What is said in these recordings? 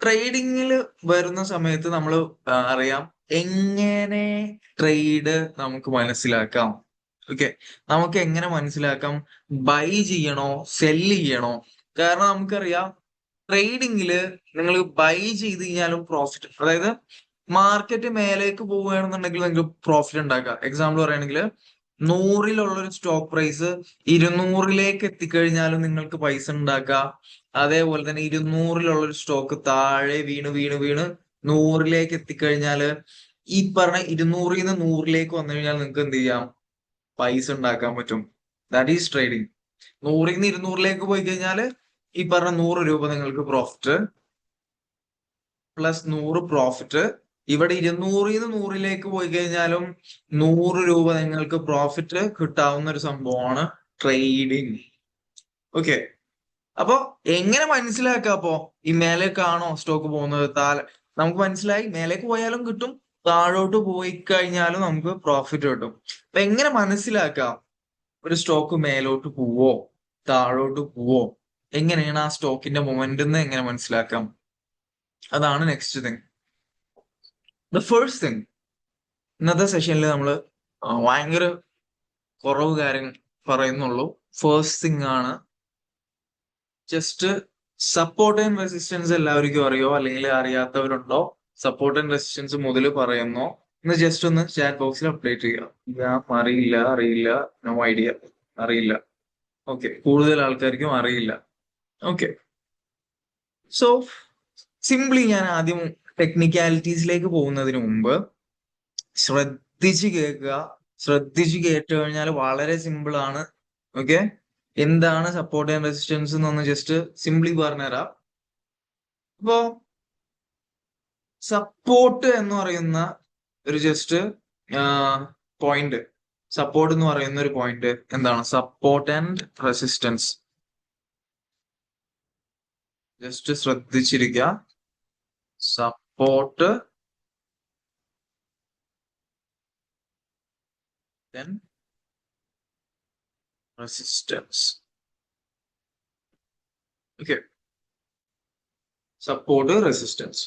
ട്രേഡിങ്ങിൽ വരുന്ന സമയത്ത് നമ്മൾ അറിയാം എങ്ങനെ ട്രേഡ് നമുക്ക് മനസ്സിലാക്കാം. ഓക്കെ, നമുക്ക് എങ്ങനെ മനസ്സിലാക്കാം ബൈ ചെയ്യണോ സെല് ചെയ്യണോ? കാരണം നമുക്കറിയാം ട്രേഡിങ്ങില് നിങ്ങൾ ബൈ ചെയ്ത് കഴിഞ്ഞാലും പ്രോഫിറ്റ്, അതായത് മാർക്കറ്റ് മേലേക്ക് പോവുകയാണെന്നുണ്ടെങ്കിൽ നിങ്ങൾക്ക് പ്രോഫിറ്റ് ഉണ്ടാക്കാം. എക്സാമ്പിൾ പറയുകയാണെങ്കിൽ 100-ലുള്ള ഒരു സ്റ്റോക്ക് പ്രൈസ് 200-ലേക്ക് എത്തിക്കഴിഞ്ഞാലും നിങ്ങൾക്ക് പൈസ ഉണ്ടാക്കാം. അതേപോലെ തന്നെ 200-ലുള്ള ഒരു സ്റ്റോക്ക് താഴെ വീണ് വീണ് വീണ് 100-ലേക്ക് എത്തിക്കഴിഞ്ഞാല് ഈ പറഞ്ഞ 200-ൽ നിന്ന് 100-ലേക്ക് വന്നു കഴിഞ്ഞാൽ നിങ്ങൾക്ക് എന്ത് ചെയ്യാം? പൈസ ഉണ്ടാക്കാൻ പറ്റും. That is trading. 100-ൽ നിന്ന് 200-ലേക്ക് പോയി കഴിഞ്ഞാൽ ഈ പറഞ്ഞ 100 രൂപ നിങ്ങൾക്ക് പ്രോഫിറ്റ് പ്ലസ് 100 പ്രോഫിറ്റ്. ഇവിടെ 200-ൽ നിന്ന് 100-ലേക്ക് പോയി കഴിഞ്ഞാലും 100 രൂപ നിങ്ങൾക്ക് പ്രോഫിറ്റ് കിട്ടാവുന്ന ഒരു സംഭവമാണ് ട്രേഡിങ്. ഓക്കെ, അപ്പൊ എങ്ങനെ മനസ്സിലാക്കാം? അപ്പോ ഈ മേലേക്കാണോ സ്റ്റോക്ക് പോകുന്നത്? നമുക്ക് മനസ്സിലായി മേലേക്ക് പോയാലും കിട്ടും, താഴോട്ട് പോയി കഴിഞ്ഞാലും നമുക്ക് പ്രോഫിറ്റ് കിട്ടും. അപ്പൊ എങ്ങനെ മനസ്സിലാക്കാം ഒരു സ്റ്റോക്ക് മേലോട്ട് പോവോ താഴോട്ട് പോവോ? എങ്ങനെയാണ് ആ സ്റ്റോക്കിന്റെ മൊമെന്റ് എന്ന് എങ്ങനെ മനസ്സിലാക്കാം? അതാണ് next thing. The first thing, ഇന്നത്തെ സെഷനിൽ നമ്മൾ ഭയങ്കര കുറവ് കാര്യങ്ങൾ പറയുന്നുള്ളൂ. ഫസ്റ്റ് തിങ് ആണ് ജസ്റ്റ് സപ്പോർട്ട് ആൻഡ് റെസിസ്റ്റൻസ്. എല്ലാവർക്കും അറിയോ അല്ലെങ്കിൽ അറിയാത്തവരുണ്ടോ? സപ്പോർട്ട് ആൻഡ് റെസിസ്റ്റൻസ് മുതൽ പറയുന്നോ എന്ന് ജസ്റ്റ് ഒന്ന് ചാറ്റ് ബോക്സിൽ അപ്ഡേറ്റ് ചെയ്യുക. അറിയില്ല, നോ ഐഡിയ, അറിയില്ല. ഓക്കെ, കൂടുതൽ ആൾക്കാർക്കും അറിയില്ല. ഓക്കെ, സോ സിംപ്ലി ഞാൻ ആദ്യം ടെക്നിക്കാലിറ്റീസിലേക്ക് പോകുന്നതിന് മുമ്പ് ശ്രദ്ധിച്ച് കേൾക്കുക. ശ്രദ്ധിച്ച് കേട്ട് കഴിഞ്ഞാൽ വളരെ സിമ്പിൾ ആണ്. ഓക്കെ, എന്താണ് സപ്പോർട്ട് ആൻഡ് റെസിസ്റ്റൻസ് എന്നൊന്ന് ജസ്റ്റ് സിംപ്ലി പറഞ്ഞുതരാം. അപ്പോ സപ്പോർട്ട് എന്ന് പറയുന്ന ഒരു ജസ്റ്റ് പോയിന്റ്, സപ്പോർട്ട് എന്ന് പറയുന്ന ഒരു പോയിന്റ് എന്താണ്? Support and resistance. ജസ്റ്റ് ശ്രദ്ധിച്ചിരിക്കുക. Support then resistance. Okay, support resistance.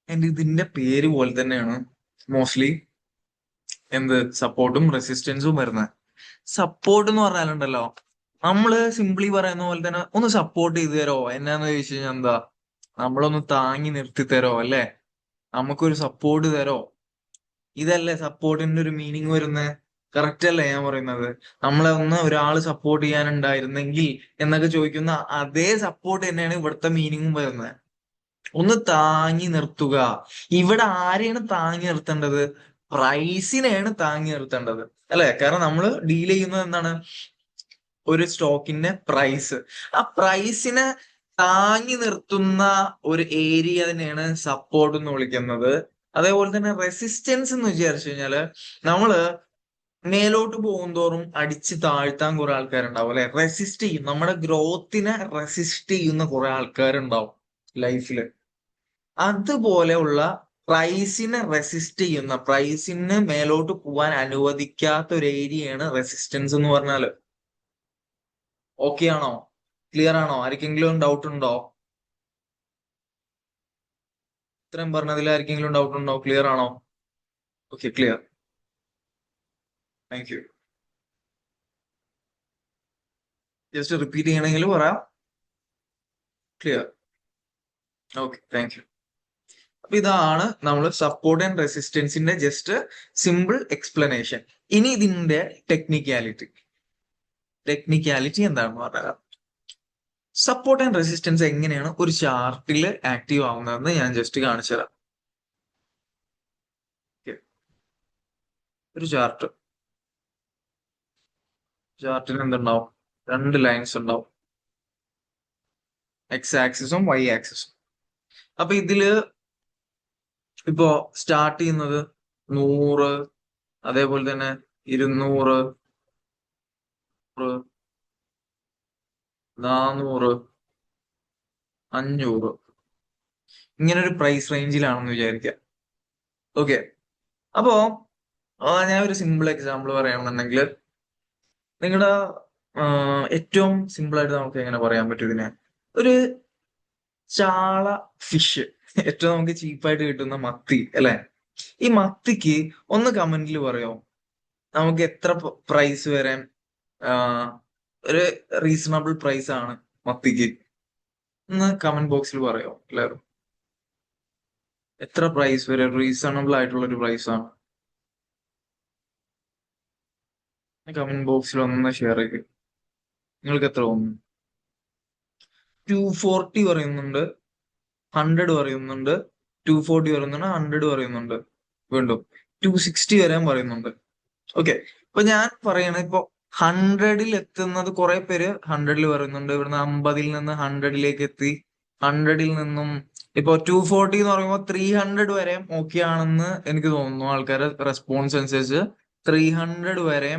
ഇതിന്റെ പേര് പോലെ തന്നെയാണ് മോസ്റ്റ്ലി എന്ത് സപ്പോർട്ടും റെസിസ്റ്റൻസും വരുന്നത്. സപ്പോർട്ട് എന്ന് പറഞ്ഞാലുണ്ടല്ലോ, നമ്മള് സിംപ്ലി പറയുന്ന പോലെ തന്നെ ഒന്ന് സപ്പോർട്ട് ചെയ്ത് തരോ എന്നാന്ന് ചോദിച്ചു കഴിഞ്ഞാൽ എന്താ? നമ്മളൊന്ന് താങ്ങി നിർത്തി തരോ, അല്ലെ? നമുക്കൊരു സപ്പോർട്ട് തരോ, ഇതല്ലേ സപ്പോർട്ടിന്റെ ഒരു മീനിങ് വരുന്നത്? കറക്റ്റ് അല്ലേ ഞാൻ പറയുന്നത്? നമ്മളെ ഒന്ന് ഒരാള് സപ്പോർട്ട് ചെയ്യാനുണ്ടായിരുന്നെങ്കിൽ എന്നൊക്കെ ചോദിക്കുന്ന അതേ സപ്പോർട്ട് തന്നെയാണ് ഇവിടുത്തെ മീനിങ്ങും വരുന്നത്. ഒന്ന് താങ്ങി നിർത്തുക. ഇവിടെ ആരെയാണ് താങ്ങി നിർത്തേണ്ടത്? പ്രൈസിനെയാണ് താങ്ങി നിർത്തേണ്ടത്, അല്ലെ? കാരണം നമ്മൾ ഡീൽ ചെയ്യുന്നത് എന്താണ്? ഒരു സ്റ്റോക്കിന്റെ പ്രൈസ്. ആ പ്രൈസിനെ താങ്ങി നിർത്തുന്ന ഒരു ഏരിയ തന്നെയാണ് സപ്പോർട്ട് എന്ന് വിളിക്കുന്നത്. അതേപോലെ തന്നെ റെസിസ്റ്റൻസ് എന്ന് വിചാരിച്ചു കഴിഞ്ഞാല് നമ്മള് മേലോട്ട് പോകുന്തോറും അടിച്ച് താഴ്ത്താൻ കുറെ ആൾക്കാരുണ്ടാവും, അല്ലെ? റെസിസ്റ്റ് ചെയ്യും, നമ്മുടെ ഗ്രോത്തിനെ റെസിസ്റ്റ് ചെയ്യുന്ന കുറെ ആൾക്കാരുണ്ടാവും ലൈഫില്. അതുപോലെയുള്ള പ്രൈസിനെ റെസിസ്റ്റ് ചെയ്യുന്ന, പ്രൈസിന് മേലോട്ട് പോവാൻ അനുവദിക്കാത്ത ഒരു ഏരിയയാണ് റെസിസ്റ്റൻസ് എന്ന് പറഞ്ഞാല്. ഓക്കെ ആണോ? ക്ലിയർ ആണോ? ആർക്കെങ്കിലും ഡൗട്ട് ഉണ്ടോ? ഇത്രയും പറഞ്ഞതിൽ ആർക്കെങ്കിലും ഡൗട്ട് ഉണ്ടോ? ക്ലിയർ ആണോ? Okay, clear. Thank you. Just repeat ചെയ്യണമെങ്കിൽ പറയാം. ക്ലിയർ. Okay, thank you. അപ്പൊ ഇതാണ് നമ്മൾ സപ്പോർട്ട് ആൻഡ് റെസിസ്റ്റൻസിന്റെ ജസ്റ്റ് സിമ്പിൾ എക്സ്പ്ലനേഷൻ. ഇനി ഇതിന്റെ ടെക്നിക്കാലിറ്റി. ടെക്നിക്കാലിറ്റി എന്താണെന്ന് പറഞ്ഞാൽ, സപ്പോർട്ട് ആൻഡ് റെസിസ്റ്റൻസ് എങ്ങനെയാണ് ഒരു ചാർട്ടിൽ ആക്റ്റീവ് ആവുന്നതെന്ന് ഞാൻ ജസ്റ്റ് കാണിച്ചു തരാം. ഒരു ചാർട്ടിന് എന്തുണ്ടാവും? രണ്ട് ലൈൻസ് ഉണ്ടാവും, എക്സ് ആക്സിസും വൈ ആക്സിസും. അപ്പൊ ഇതില് ഇപ്പോ സ്റ്റാർട്ട് ചെയ്യുന്നത് 100, അതേപോലെ തന്നെ 200, 400, 500, ഇങ്ങനെ ഒരു പ്രൈസ് റേഞ്ചിലാണെന്ന് വിചാരിക്കുക. ഓക്കെ, അപ്പോ ഞാൻ ഒരു സിമ്പിൾ എക്സാമ്പിൾ പറയുകയാണെന്നുണ്ടെങ്കിൽ, നിങ്ങളുടെ ഏറ്റവും സിമ്പിൾ ആയിട്ട് നമുക്ക് എങ്ങനെ പറയാൻ പറ്റും ഇതിനെ? ഒരു ചാള ഫിഷ് ഏറ്റവും നമുക്ക് ചീപ്പായിട്ട് കിട്ടുന്ന മത്തി അല്ലെ? ഈ മത്തിക്ക് ഒന്ന് കമന്റിൽ പറയോ നമുക്ക് എത്ര പ്രൈസ് വരെ ഒരു റീസണബിൾ പ്രൈസ് ആണ് മത്തിക്ക്? ഒന്ന് കമന്റ് ബോക്സിൽ പറയോ എല്ലാവരും? എത്ര പ്രൈസ് വരെ റീസണബിൾ ആയിട്ടുള്ള ഒരു പ്രൈസ് ആണ്? കമന്റ് ബോക്സിൽ ഒന്ന് ഷെയർ ചെയ്ത് നിങ്ങൾക്ക് എത്ര തോന്നുന്നു? 240 പറയുന്നുണ്ട്, 100 പറയുന്നുണ്ട്, 240 പറയുന്നുണ്ട്, 100 പറയുന്നുണ്ട്, വീണ്ടും 260 വരാൻ പറയുന്നുണ്ട്. ഓക്കെ, ഇപ്പൊ ഞാൻ പറയണ ഇപ്പൊ 100-ൽ എത്തുന്നത് കുറെ പേര് 100-ൽ പറയുന്നുണ്ട്. ഇവിടുന്ന് 50-ൽ നിന്ന് 100-ലേക്ക് എത്തി. 100-ൽ നിന്നും ഇപ്പൊ 240 എന്ന് പറയുമ്പോൾ 300 വരെ ഓക്കെ ആണെന്ന് എനിക്ക് തോന്നുന്നു. ആൾക്കാരുടെ റെസ്പോൺസ് അനുസരിച്ച് 300 വരെ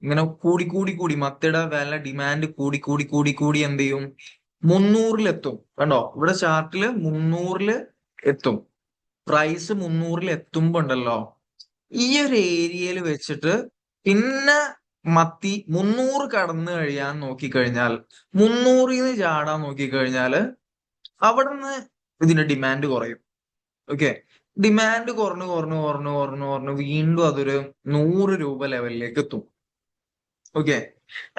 ഇങ്ങനെ കൂടി കൂടി കൂടി മത്തിയുടെ വില ഡിമാൻഡ് കൂടി കൂടി കൂടി കൂടി എന്ത് ചെയ്യും? 300-ൽ എത്തും. കണ്ടോ ഇവിടെ ചാർട്ടില് 300-ൽ എത്തും. പ്രൈസ് 300-ൽ എത്തുമ്പോ ഉണ്ടല്ലോ, ഈ ഒരു ഏരിയയിൽ വെച്ചിട്ട് പിന്നെ മത്തി 300 കടന്നു കഴിയാൻ നോക്കിക്കഴിഞ്ഞാൽ, 300-ന്ന് ചാടാൻ നോക്കിക്കഴിഞ്ഞാല് അവിടുന്ന് ഇതിന്റെ ഡിമാൻഡ് കുറയും. ഓക്കെ, ഡിമാൻഡ് കുറഞ്ഞു കുറഞ്ഞു കുറഞ്ഞു കുറഞ്ഞു കുറഞ്ഞു വീണ്ടും അതൊരു 100 രൂപ ലെവലിലേക്ക് എത്തും. ഓക്കെ,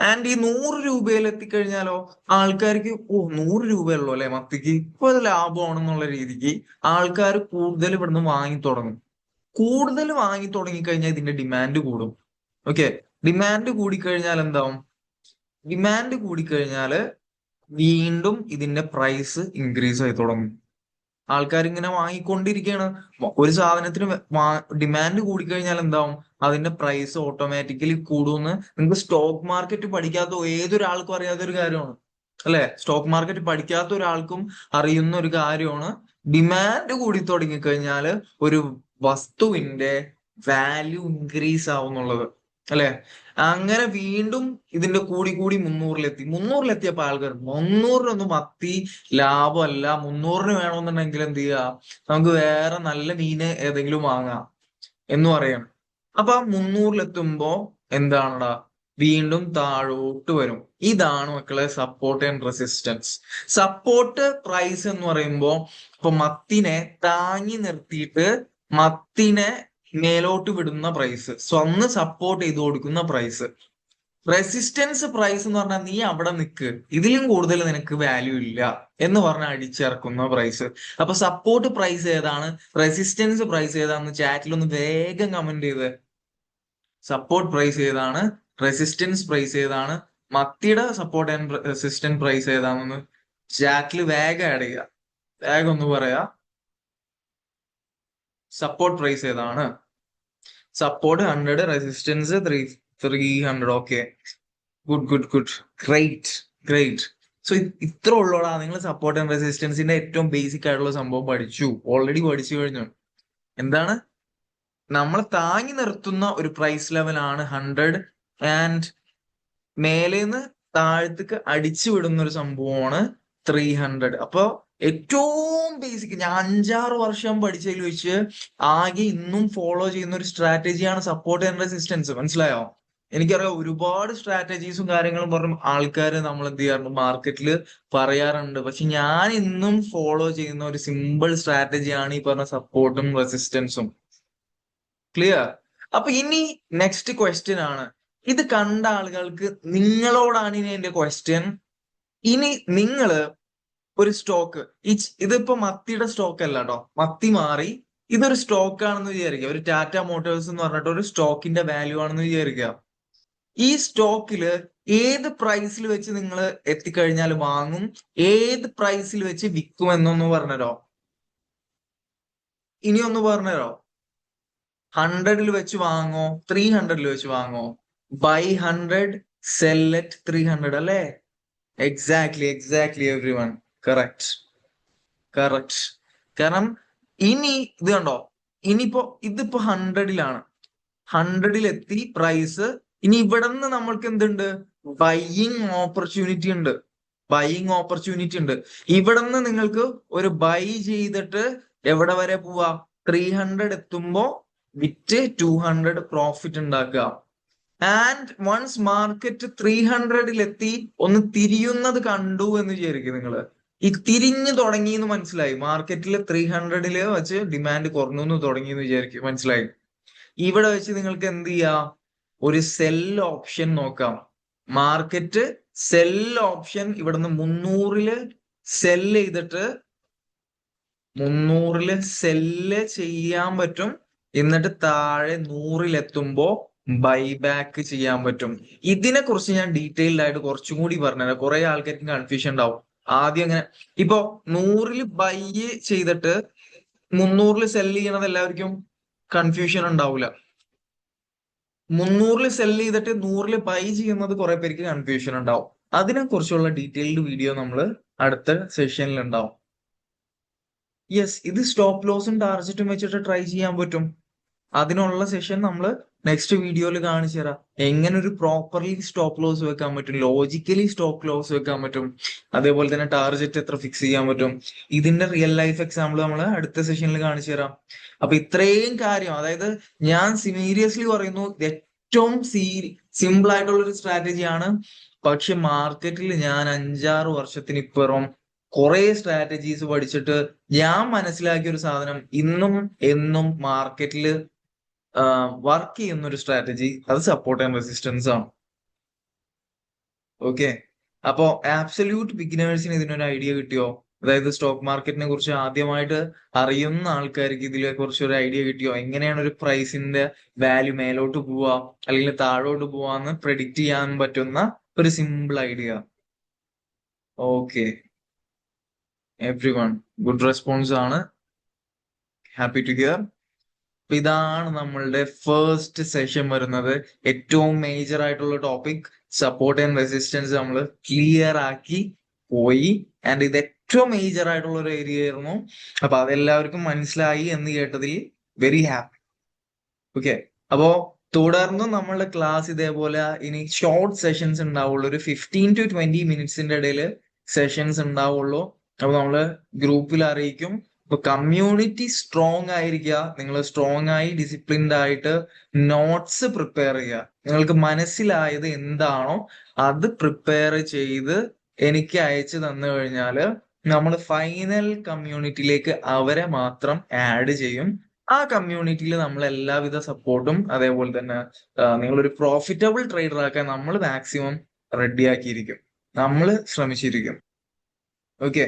ആൻഡ് ഈ 100 രൂപയിൽ എത്തിക്കഴിഞ്ഞാലോ ആൾക്കാർക്ക് 100 രൂപയുള്ളൂ അല്ലെ മത്തിക്ക്, ഇപ്പൊ അത് ലാഭമാണെന്നുള്ള രീതിക്ക് ആൾക്കാർ കൂടുതൽ ഇവിടുന്ന് വാങ്ങി തുടങ്ങും. കൂടുതൽ വാങ്ങി തുടങ്ങിക്കഴിഞ്ഞാൽ ഇതിന്റെ ഡിമാൻഡ് കൂടും. ഓക്കെ, ഡിമാൻഡ് കൂടിക്കഴിഞ്ഞാൽ എന്താവും? ഡിമാൻഡ് കൂടിക്കഴിഞ്ഞാല് വീണ്ടും ഇതിന്റെ പ്രൈസ് ഇൻക്രീസ് ആയി തുടങ്ങും. ആൾക്കാർ ഇങ്ങനെ വാങ്ങിക്കൊണ്ടിരിക്കുകയാണ്. ഒരു സാധനത്തിന് ഡിമാൻഡ് കൂടിക്കഴിഞ്ഞാൽ എന്താവും? അതിന്റെ പ്രൈസ് ഓട്ടോമാറ്റിക്കലി കൂടുമെന്ന് നിങ്ങൾക്ക് സ്റ്റോക്ക് മാർക്കറ്റ് പഠിക്കാത്ത ഏതൊരാൾക്കും അറിയാത്ത ഒരു കാര്യമാണ് അല്ലെ? സ്റ്റോക്ക് മാർക്കറ്റ് പഠിക്കാത്ത ഒരാൾക്കും അറിയുന്ന ഒരു കാര്യമാണ്. ഡിമാൻഡ് കൂടി തുടങ്ങിക്കഴിഞ്ഞാല് ഒരു വസ്തുവിന്റെ വാല്യൂ ഇൻക്രീസ് ആവുന്നുള്ളത് അല്ലെ? അങ്ങനെ വീണ്ടും ഇതിന്റെ കൂടി കൂടി 300-ലെത്തി. 300-ലെത്തിയപ്പോ ആൾക്കാർ 300-നൊന്നും മത്തി ലാഭമല്ല, 300-ന് വേണമെന്നുണ്ടെങ്കിൽ എന്ത് ചെയ്യുക, നമുക്ക് വേറെ നല്ല മീന് ഏതെങ്കിലും വാങ്ങാം എന്ന് പറയണം. അപ്പൊ 300-ലെത്തുമ്പോ എന്താണടാ, വീണ്ടും താഴോട്ട് വരും. ഇതാണ് മക്കളെ support and resistance. Support price എന്ന് പറയുമ്പോ ഇപ്പൊ മത്തിനെ താങ്ങി നിർത്തിയിട്ട് മത്തിനെ മേലോട്ട് വിടുന്ന പ്രൈസ്, സ്വന്ന് സപ്പോർട്ട് ചെയ്ത് കൊടുക്കുന്ന പ്രൈസ്. റെസിസ്റ്റൻസ് പ്രൈസ് എന്ന് പറഞ്ഞാൽ നീ അവിടെ നിൽക്ക്, ഇതിലും കൂടുതൽ നിനക്ക് വാല്യൂ ഇല്ല എന്ന് പറഞ്ഞ അടിച്ചിറക്കുന്ന പ്രൈസ്. അപ്പൊ സപ്പോർട്ട് പ്രൈസ് ഏതാണ്, റെസിസ്റ്റൻസ് പ്രൈസ് ഏതാണെന്ന് ചാറ്റിൽ ഒന്ന് വേഗം കമന്റ് ചെയ്ത്. സപ്പോർട്ട് പ്രൈസ് ഏതാണ്, റെസിസ്റ്റൻസ് പ്രൈസ് ഏതാണ്, മത്തിയുടെ സപ്പോർട്ട് ആൻഡ് റെസിസ്റ്റൻസ് പ്രൈസ് ഏതാണെന്ന് ചാറ്റിൽ വേഗം ആഡ് ചെയ്യുക. വേഗം ഒന്ന് പറയാ, സപ്പോർട്ട് പ്രൈസ് ഏതാണ്? Support 100, resistance 300. Okay, good good good, great great. So ഇത്ര ഉള്ളോടാ നിങ്ങൾ സപ്പോർട്ട് ആൻഡ് റെസിസ്റ്റൻസിന്റെ ഏറ്റവും ബേസിക് ആയിട്ടുള്ള സംഭവം പഠിച്ചു, ഓൾറെഡി പഠിച്ചു കഴിഞ്ഞു. എന്താണ്? നമ്മൾ താങ്ങി നിർത്തുന്ന ഒരു പ്രൈസ് ലെവലാണ് 100, ആൻഡ് മേലേന്ന് താഴത്തേക്ക് അടിച്ചു വിടുന്ന ഒരു സംഭവമാണ് 300. അപ്പൊ ഏറ്റവും ബേസിക് ഞാൻ 5-6 വർഷം പഠിച്ചതിൽ വെച്ച് ആകെ ഇന്നും ഫോളോ ചെയ്യുന്ന ഒരു സ്ട്രാറ്റജിയാണ് സപ്പോർട്ട് ആൻഡ് റെസിസ്റ്റൻസ്. മനസ്സിലായോ? എനിക്കറിയാം ഒരുപാട് സ്ട്രാറ്റജീസും കാര്യങ്ങളും പറഞ്ഞ ആൾക്കാർ നമ്മൾ എന്ത് ചെയ്യാറുണ്ട്, മാർക്കറ്റിൽ പറയാറുണ്ട്. പക്ഷെ ഞാൻ ഇന്നും ഫോളോ ചെയ്യുന്ന ഒരു സിമ്പിൾ സ്ട്രാറ്റജിയാണ് ഈ പറഞ്ഞ സപ്പോർട്ടും റെസിസ്റ്റൻസും. ക്ലിയർ? അപ്പൊ ഇനി നെക്സ്റ്റ് ക്വസ്റ്റ്യൻ ആണ്, ഇത് കണ്ട ആളുകൾക്ക് നിങ്ങളോടാണ് ഇനി എന്റെ ക്വസ്റ്റ്യൻ. ഇനി നിങ്ങള് ഒരു സ്റ്റോക്ക്, ഇതിപ്പോ മത്തിയുടെ സ്റ്റോക്ക് അല്ല കേട്ടോ, മത്തി മാറി ഇതൊരു സ്റ്റോക്ക് ആണെന്ന് വിചാരിക്കുക. ഒരു ടാറ്റ മോട്ടോഴ്സ് എന്ന് പറഞ്ഞിട്ട് ഒരു സ്റ്റോക്കിന്റെ വാല്യൂ ആണെന്ന് വിചാരിക്കുക. ഈ സ്റ്റോക്കില് ഏത് പ്രൈസിൽ വെച്ച് നിങ്ങൾ എത്തിക്കഴിഞ്ഞാൽ വാങ്ങും, ഏത് പ്രൈസിൽ വെച്ച് വിൽക്കും എന്നൊന്ന് പറഞ്ഞുതരോ? ഇനി ഒന്ന് പറഞ്ഞുതരോ? 100-ൽ വെച്ച് വാങ്ങോ, 300-ൽ വെച്ച് വാങ്ങോ? ബൈ 100, സെൽ അറ്റ് 300 അല്ലേ? Exactly exactly every one, correct correct. കാരണം ഇനി ഇത് കണ്ടോ, ഇനിയിപ്പോ ഇതിപ്പോ 100-ലാണ്, 100-ൽ എത്തി പ്രൈസ്. ഇനി ഇവിടെ നിന്ന് നമ്മൾക്ക് എന്തുണ്ട്? ബൈയിങ് ഓപ്പർച്യൂണിറ്റി ഉണ്ട്, ബൈയിങ് ഓപ്പർച്യൂണിറ്റി ഉണ്ട്. ഇവിടെ നിന്ന് നിങ്ങൾക്ക് ഒരു ബൈ ചെയ്തിട്ട് എവിടെ വരെ പോവാ? 300 എത്തുമ്പോ വിറ്റ് 200 പ്രോഫിറ്റ് ഉണ്ടാക്കുക. ആൻഡ് വൺസ് മാർക്കറ്റ് 300-ൽ എത്തി ഒന്ന് തിരിയുന്നത് കണ്ടു എന്ന് വിചാരിക്കും നിങ്ങള്, ഈ തിരിഞ്ഞു തുടങ്ങി എന്ന് മനസ്സിലായി. മാർക്കറ്റിൽ 300 വെച്ച് ഡിമാൻഡ് കുറഞ്ഞു എന്ന് തുടങ്ങി എന്ന് വിചാരിക്കും. മനസ്സിലായി? ഇവിടെ വെച്ച് നിങ്ങൾക്ക് എന്ത് ചെയ്യാം? ഒരു സെൽ ഓപ്ഷൻ നോക്കാം. മാർക്കറ്റ് സെൽ ഓപ്ഷൻ ഇവിടുന്ന് 300 സെല്ല് ചെയ്തിട്ട് 300 സെല്ല് ചെയ്യാൻ പറ്റും. എന്നിട്ട് താഴെ 100 ബൈ ബാക്ക് ചെയ്യാൻ പറ്റും. ഇതിനെ കുറിച്ച് ഞാൻ ഡീറ്റെയിൽഡ് ആയിട്ട് കുറച്ചും കൂടി പറഞ്ഞുതരാം. കുറെ ആൾക്കാർക്ക് കൺഫ്യൂഷൻ ഉണ്ടാവും. ആദ്യം അങ്ങനെ ഇപ്പൊ 100 ബൈ ചെയ്തിട്ട് 300 സെല്ല് ചെയ്യണത് എല്ലാവർക്കും കൺഫ്യൂഷൻ ഉണ്ടാവില്ല. 300 സെല്ല് ചെയ്തിട്ട് 100 ബൈ ചെയ്യുന്നത് കുറെ പേർക്ക് കൺഫ്യൂഷൻ ഉണ്ടാവും. അതിനെ കുറിച്ചുള്ള ഡീറ്റെയിൽഡ് വീഡിയോ നമ്മൾ അടുത്ത സെഷനിൽ ഉണ്ടാവും. യെസ്, ഇത് സ്റ്റോപ്പ് ലോസും ടാർജറ്റും വെച്ചിട്ട് ട്രൈ ചെയ്യാൻ പറ്റും. അതിനുള്ള സെഷൻ നമ്മൾ നെക്സ്റ്റ് വീഡിയോയിൽ കാണിച്ചു തരാം. എങ്ങനെ ഒരു പ്രോപ്പർലി സ്റ്റോപ്പ് ലോസ് വെക്കാൻ പറ്റും, ലോജിക്കലി സ്റ്റോപ്പ് ലോസ് വെക്കാൻ പറ്റും, അതേപോലെ തന്നെ ടാർജറ്റ് എത്ര ഫിക്സ് ചെയ്യാൻ പറ്റും. ഇതിന്റെ റിയൽ ലൈഫ് എക്സാമ്പിൾ നമ്മൾ അടുത്ത സെഷനിൽ കാണിച്ചു തരാം. അപ്പൊ ഇത്രയും കാര്യം, അതായത് ഞാൻ സീരിയസ്ലി പറയുന്നു, ഏറ്റവും സിമ്പിൾ ആയിട്ടുള്ള ഒരു സ്ട്രാറ്റജിയാണ്. പക്ഷെ മാർക്കറ്റിൽ ഞാൻ 5-6 വർഷത്തിനിപ്പുറം കുറെ സ്ട്രാറ്റജീസ് പഠിച്ചിട്ട് ഞാൻ മനസ്സിലാക്കിയ ഒരു സാധനം, ഇന്നും എന്നും മാർക്കറ്റിൽ വർക്ക് ചെയ്യുന്ന ഒരു സ്ട്രാറ്റജി, അത് സപ്പോർട്ട് ആൻഡ് റെസിസ്റ്റൻസ് ആണ്. ഓക്കെ, അപ്പോ ആബ്സല്യൂട്ട് ബിഗിനേഴ്സിന് ഇതിനൊരു ഐഡിയ കിട്ടിയോ? അതായത് സ്റ്റോക്ക് മാർക്കറ്റിനെ കുറിച്ച് ആദ്യമായിട്ട് അറിയുന്ന ആൾക്കാർക്ക് ഇതിനെ കുറിച്ച് ഒരു ഐഡിയ കിട്ടിയോ? എങ്ങനെയാണ് ഒരു പ്രൈസിന്റെ വാല്യൂ മേലോട്ട് പോവാ അല്ലെങ്കിൽ താഴോട്ട് പോവാന്ന് പ്രെഡിക്റ്റ് ചെയ്യാൻ പറ്റുന്ന ഒരു simple idea. Okay, everyone good response ആണ്. Happy to hear. അപ്പൊ ഇതാണ് നമ്മളുടെ ഫസ്റ്റ് സെഷൻ വരുന്നത്. ഏറ്റവും മേജർ ആയിട്ടുള്ള ടോപ്പിക് സപ്പോർട്ട് ആൻഡ് റെസിസ്റ്റൻസ് നമ്മൾ ക്ലിയർ ആക്കി പോയി. ആൻഡ് ഇത് ഏറ്റവും മേജർ ആയിട്ടുള്ള ഒരു ഏരിയ ആയിരുന്നു. അപ്പൊ അതെല്ലാവർക്കും മനസ്സിലായി എന്ന് കേട്ടതിൽ വെരി ഹാപ്പി. ഓക്കെ, അപ്പോ തുടർന്ന് നമ്മളുടെ ക്ലാസ് ഇതേപോലെ ഇനി ഷോർട്ട് സെഷൻസ് ഉണ്ടാവുള്ളൂ. ഒരു 15 to 20 മിനിറ്റ്സിന്റെ ഇടയിൽ സെഷൻസ് ഉണ്ടാവുള്ളൂ. അപ്പൊ നമ്മള് ഗ്രൂപ്പിൽ അറിയിക്കും. അപ്പൊ കമ്മ്യൂണിറ്റി സ്ട്രോങ് ആയിരിക്കുക. നിങ്ങൾ സ്ട്രോങ് ആയി ഡിസിപ്ലിൻഡ് ആയിട്ട് നോട്ട്സ് പ്രിപ്പയർ ചെയ്യുക. നിങ്ങൾക്ക് മനസ്സിലായത് എന്താണോ അത് പ്രിപ്പയർ ചെയ്ത് എനിക്ക് അയച്ചു തന്നു കഴിഞ്ഞാല് നമ്മൾ ഫൈനൽ കമ്മ്യൂണിറ്റിയിലേക്ക് അവരെ മാത്രം ആഡ് ചെയ്യും. ആ കമ്മ്യൂണിറ്റിയിൽ നമ്മൾ എല്ലാവിധ സപ്പോർട്ടും, അതേപോലെ തന്നെ നിങ്ങളൊരു പ്രോഫിറ്റബിൾ ട്രേഡർ ആക്കാൻ നമ്മൾ മാക്സിമം റെഡിയാക്കിയിരിക്കും, നമ്മൾ ശ്രമിച്ചിരിക്കും. ഓക്കെ,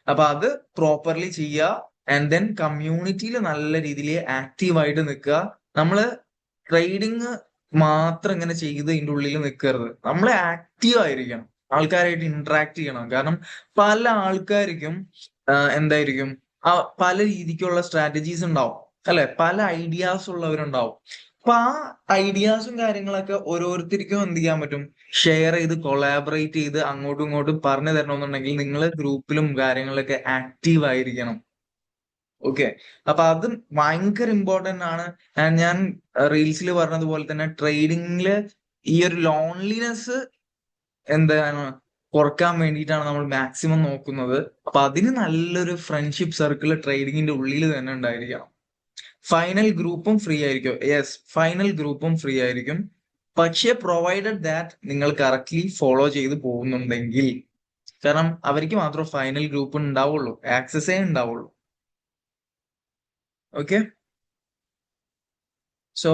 അപ്പൊ അത് പ്രോപ്പർലി ചെയ്യുക. ആൻഡ് ദെൻ കമ്മ്യൂണിറ്റിയിൽ നല്ല രീതിയിൽ ആക്റ്റീവായിട്ട് നിൽക്കുക. നമ്മള് ട്രേഡിങ് മാത്രം ഇങ്ങനെ ചെയ്ത് ഇതിൻ്റെ ഉള്ളിൽ നിൽക്കരുത്. നമ്മൾ ആക്റ്റീവ് ആയിരിക്കണം, ആൾക്കാരായിട്ട് ഇന്ററാക്ട് ചെയ്യണം. കാരണം പല ആൾക്കാർക്കും എന്തായിരിക്കും പല രീതിക്കുള്ള സ്ട്രാറ്റജീസ് ഉണ്ടാവും, അല്ലെ? പല ഐഡിയാസ് ഉള്ളവരുണ്ടാവും. അപ്പൊ ആ ഐഡിയാസും കാര്യങ്ങളൊക്കെ ഓരോരുത്തർക്കും എന്ത് ചെയ്യാൻ പറ്റും? ഷെയർ ചെയ്ത് കൊളാബറേറ്റ് ചെയ്ത് അങ്ങോട്ടും ഇങ്ങോട്ടും പറഞ്ഞു തരണമെന്നുണ്ടെങ്കിൽ നിങ്ങൾ ഗ്രൂപ്പിലും കാര്യങ്ങളിലൊക്കെ ആക്റ്റീവ് ആയിരിക്കണം. ഓക്കെ, അപ്പൊ അത് ഭയങ്കര ഇമ്പോർട്ടന്റ് ആണ്. ഞാൻ റീൽസിൽ പറഞ്ഞതുപോലെ തന്നെ ട്രേഡിങ്ങില് ഈ ഒരു ലോൺലിനെസ് എന്താണ് കുറക്കാൻ വേണ്ടിയിട്ടാണ് നമ്മൾ മാക്സിമം നോക്കുന്നത്. അപ്പൊ അതിന് നല്ലൊരു ഫ്രണ്ട്ഷിപ്പ് സർക്കിൾ ട്രേഡിങ്ങിന്റെ ഉള്ളിൽ തന്നെ ഉണ്ടായിരിക്കണം. ഫൈനൽ ഗ്രൂപ്പും ഫ്രീ ആയിരിക്കും. യെസ്, ഫൈനൽ ഗ്രൂപ്പും ഫ്രീ ആയിരിക്കും. പക്ഷേ പ്രൊവൈഡഡ് ദാറ്റ് നിങ്ങൾ കറക്റ്റ്ലി ഫോളോ ചെയ്ത് പോകുന്നുണ്ടെങ്കിൽ. കാരണം അവർക്ക് മാത്രം ഫൈനൽ ഗ്രൂപ്പ് ഉണ്ടാവുള്ളൂ, ആക്സസേ ഉണ്ടാവുള്ളൂ. ഓക്കെ, സോ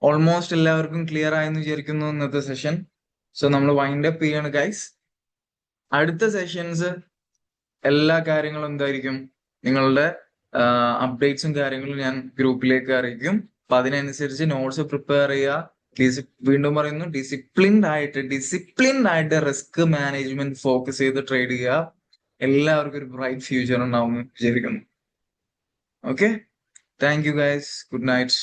ഓൾമോസ്റ്റ് എല്ലാവർക്കും ക്ലിയർ ആയെന്ന് വിചാരിക്കുന്നു ഇന്നത്തെ സെഷൻ. സോ നമ്മൾ വൈൻഡ് അപ്പ് ചെയ്യാണ് ഗൈസ്. അടുത്ത സെഷൻസ് എല്ലാ കാര്യങ്ങളും എന്തായിരിക്കും, നിങ്ങളുടെ അപ്ഡേറ്റ്സും കാര്യങ്ങളും ഞാൻ ഗ്രൂപ്പിലേക്ക് അറിയിക്കും. അപ്പൊ അതിനനുസരിച്ച് നോട്ട്സ് പ്രിപ്പയർ ചെയ്യുക. വീണ്ടും പറയുന്നു, ഡിസിപ്ലിൻഡ് ആയിട്ട് റിസ്ക് മാനേജ്മെന്റ് ഫോക്കസ് ചെയ്ത് ട്രേഡ് ചെയ്യുക. എല്ലാവർക്കും ഒരു ബ്രൈറ്റ് ഫ്യൂച്ചർ ഉണ്ടാവും വിചാരിക്കുന്നു. Okay, thank you guys, good night.